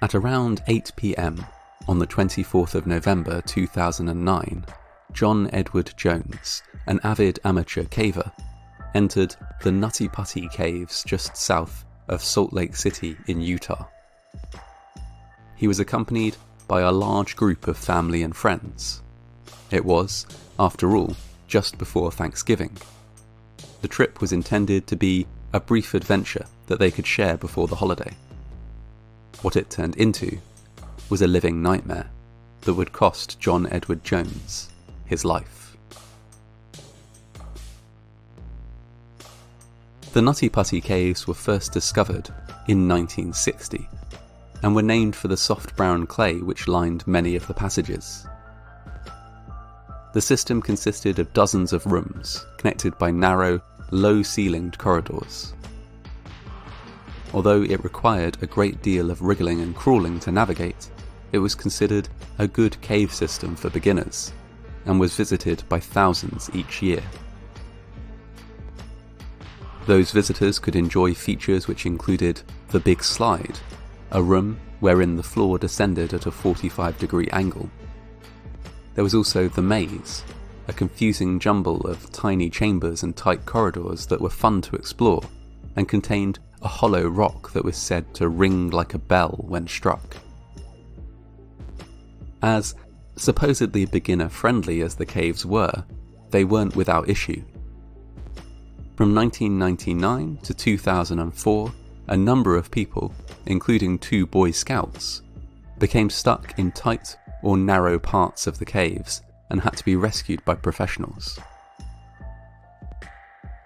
At around 8 p.m. on the 24th of November 2009, John Edward Jones, an avid amateur caver, entered the Nutty Putty caves just south of Salt Lake City in Utah. He was accompanied by a large group of family and friends. It was, after all, just before Thanksgiving. The trip was intended to be a brief adventure that they could share before the holiday. What it turned into was a living nightmare that would cost John Edward Jones his life. The Nutty Putty caves were first discovered in 1960 and were named for the soft brown clay which lined many of the passages. The system consisted of dozens of rooms connected by narrow, low-ceilinged corridors. Although it required a great deal of wriggling and crawling to navigate, it was considered a good cave system for beginners and was visited by thousands each year. Those visitors could enjoy features which included the Big Slide, a room wherein the floor descended at a 45-degree angle. There was also the Maze, a confusing jumble of tiny chambers and tight corridors that were fun to explore and contained a hollow rock that was said to ring like a bell when struck. As supposedly beginner-friendly as the caves were, they weren't without issue. From 1999 to 2004, a number of people, including 2 Boy Scouts, became stuck in tight or narrow parts of the caves and had to be rescued by professionals.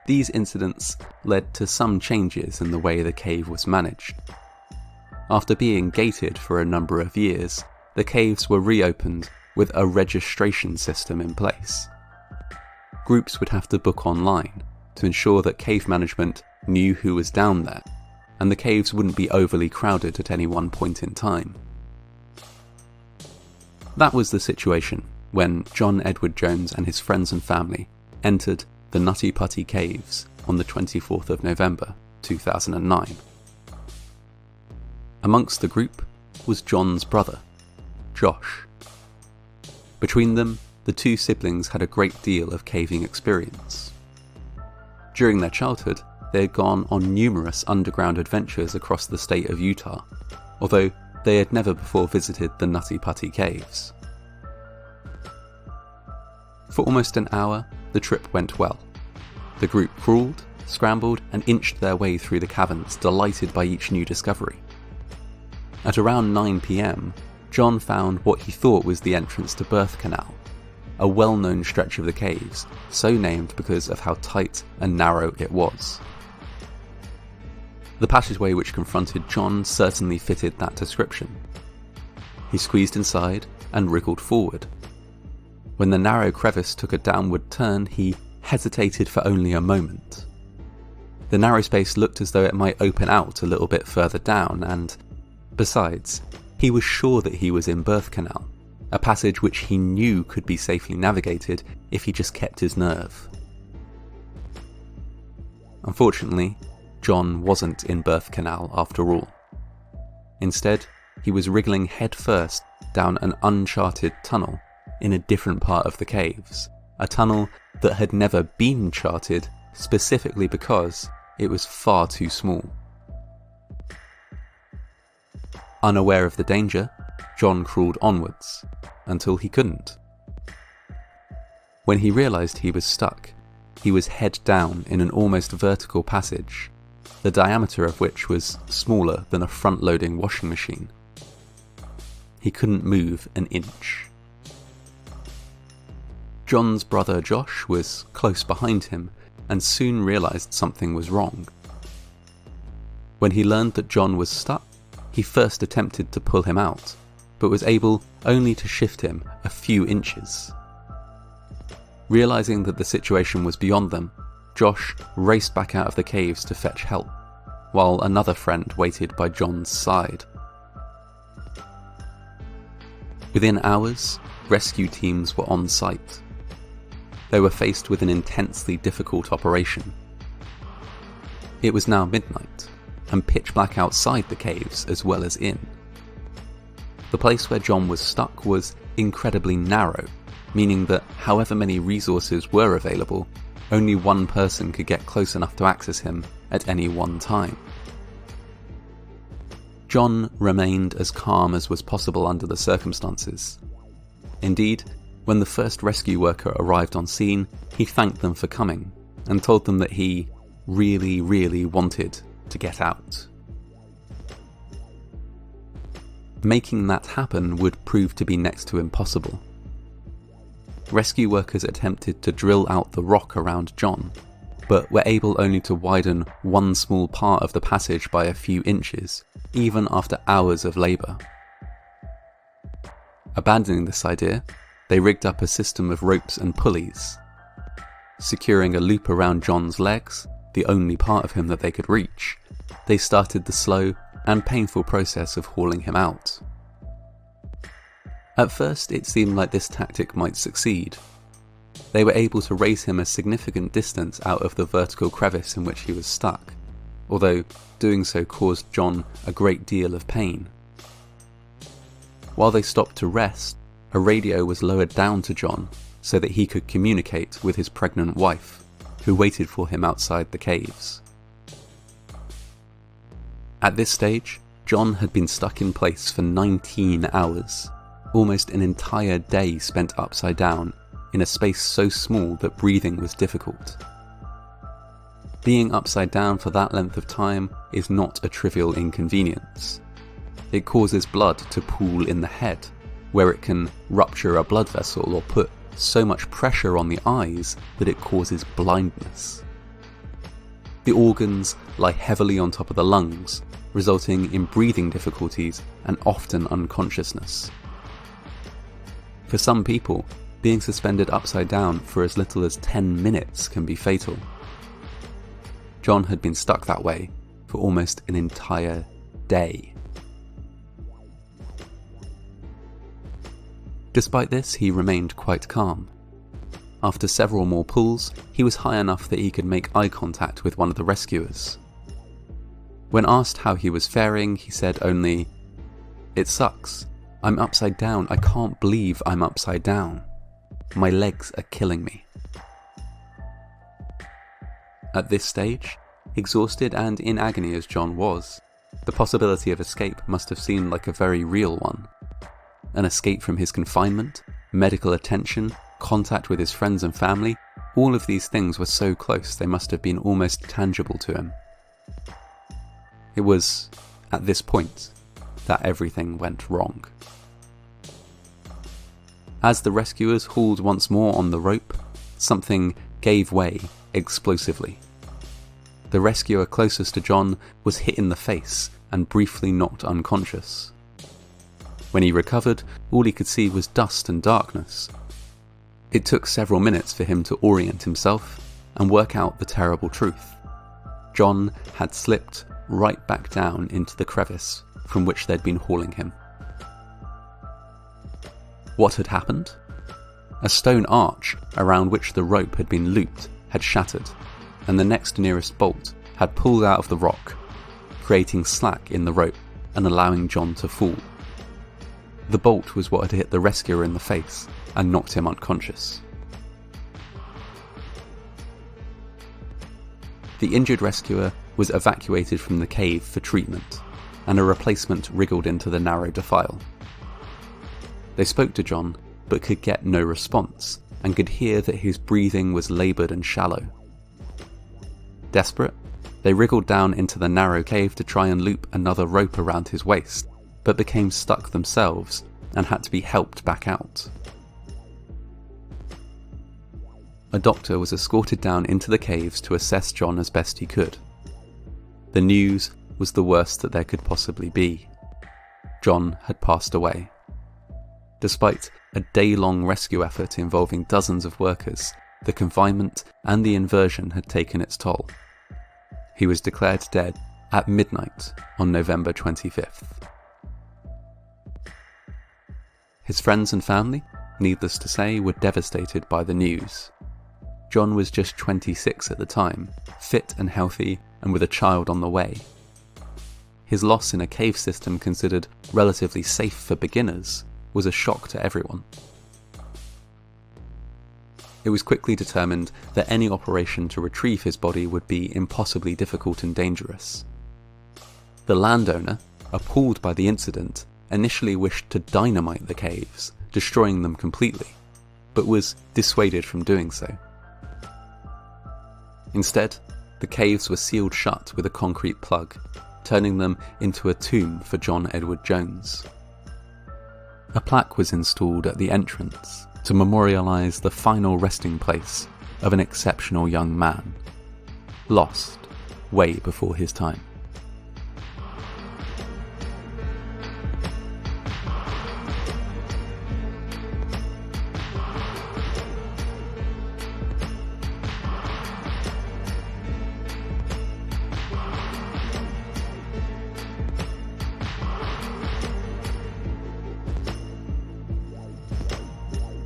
These incidents led to some changes in the way the cave was managed. After being gated for a number of years, the caves were reopened with a registration system in place. Groups would have to book online to ensure that cave management knew who was down there, and the caves wouldn't be overly crowded at any one point in time. That was the situation when John Edward Jones and his friends and family entered the Nutty Putty caves on the 24th of November 2009. Amongst the group was John's brother, Josh. Between them, the 2 siblings had a great deal of caving experience. During their childhood, they had gone on numerous underground adventures across the state of Utah, although they had never before visited the Nutty Putty caves. For almost an hour, the trip went well. The group crawled, scrambled, and inched their way through the caverns, delighted by each new discovery. At around 9 p.m, John found what he thought was the entrance to Birth Canal, a well-known stretch of the caves, so named because of how tight and narrow it was. The passageway which confronted John certainly fitted that description. He squeezed inside and wriggled forward. When the narrow crevice took a downward turn, he hesitated for only a moment. The narrow space looked as though it might open out a little bit further down, and, besides, he was sure that he was in Birth Canal, a passage which he knew could be safely navigated if he just kept his nerve. Unfortunately, John wasn't in Birth Canal after all. Instead, he was wriggling headfirst down an uncharted tunnel in a different part of the caves, a tunnel that had never been charted specifically because it was far too small. Unaware of the danger, John crawled onwards until he couldn't. When he realised he was stuck, he was head down in an almost vertical passage, the diameter of which was smaller than a front-loading washing machine. He couldn't move an inch. John's brother Josh was close behind him and soon realised something was wrong. When he learned that John was stuck, he first attempted to pull him out, but was able only to shift him a few inches. Realising that the situation was beyond them, Josh raced back out of the caves to fetch help, while another friend waited by John's side. Within hours, rescue teams were on site. They were faced with an intensely difficult operation. It was now midnight, and pitch black outside the caves as well as in. The place where John was stuck was incredibly narrow, meaning that however many resources were available, only one person could get close enough to access him at any one time. John remained as calm as was possible under the circumstances. Indeed, when the first rescue worker arrived on scene, he thanked them for coming and told them that he really wanted to get out. Making that happen would prove to be next to impossible. Rescue workers attempted to drill out the rock around John, but were able only to widen one small part of the passage by a few inches, even after hours of labour. Abandoning this idea, they rigged up a system of ropes and pulleys. Securing a loop around John's legs, the only part of him that they could reach, they started the slow and painful process of hauling him out. At first, it seemed like this tactic might succeed. They were able to raise him a significant distance out of the vertical crevice in which he was stuck, although doing so caused John a great deal of pain. While they stopped to rest, a radio was lowered down to John so that he could communicate with his pregnant wife, who waited for him outside the caves. At this stage, John had been stuck in place for 19 hours, almost an entire day spent upside down in a space so small that breathing was difficult. Being upside down for that length of time is not a trivial inconvenience. It causes blood to pool in the head, where it can rupture a blood vessel or put so much pressure on the eyes that it causes blindness. The organs lie heavily on top of the lungs, resulting in breathing difficulties and often unconsciousness. For some people, being suspended upside down for as little as 10 minutes can be fatal. John had been stuck that way for almost an entire day. Despite this, he remained quite calm. After several more pulls, he was high enough that he could make eye contact with one of the rescuers. When asked how he was faring, he said only, "It sucks. I'm upside down. I can't believe I'm upside down. My legs are killing me." At this stage, exhausted and in agony as John was, the possibility of escape must have seemed like a very real one. An escape from his confinement, medical attention, contact with his friends and family, all of these things were so close they must have been almost tangible to him. It was at this point that everything went wrong. As the rescuers hauled once more on the rope, something gave way explosively. The rescuer closest to John was hit in the face and briefly knocked unconscious. When he recovered, all he could see was dust and darkness. It took several minutes for him to orient himself and work out the terrible truth. John had slipped right back down into the crevice from which they'd been hauling him. What had happened? A stone arch around which the rope had been looped had shattered, and the next nearest bolt had pulled out of the rock, creating slack in the rope and allowing John to fall. The bolt was what had hit the rescuer in the face and knocked him unconscious. The injured rescuer was evacuated from the cave for treatment, and a replacement wriggled into the narrow defile. They spoke to John, but could get no response, and could hear that his breathing was laboured and shallow. Desperate, they wriggled down into the narrow cave to try and loop another rope around his waist, but became stuck themselves and had to be helped back out. A doctor was escorted down into the caves to assess John as best he could. The news was the worst that there could possibly be. John had passed away. Despite a day-long rescue effort involving dozens of workers, the confinement and the inversion had taken its toll. He was declared dead at midnight on November 25th. His friends and family, needless to say, were devastated by the news. John was just 26 at the time, fit and healthy, and with a child on the way. his loss in a cave system considered relatively safe for beginners was a shock to everyone. It was quickly determined that any operation to retrieve his body would be impossibly difficult and dangerous. The landowner, appalled by the incident, initially wished to dynamite the caves, destroying them completely, but was dissuaded from doing so. Instead, the caves were sealed shut with a concrete plug, turning them into a tomb for John Edward Jones. A plaque was installed at the entrance to memorialise the final resting place of an exceptional young man, lost way before his time.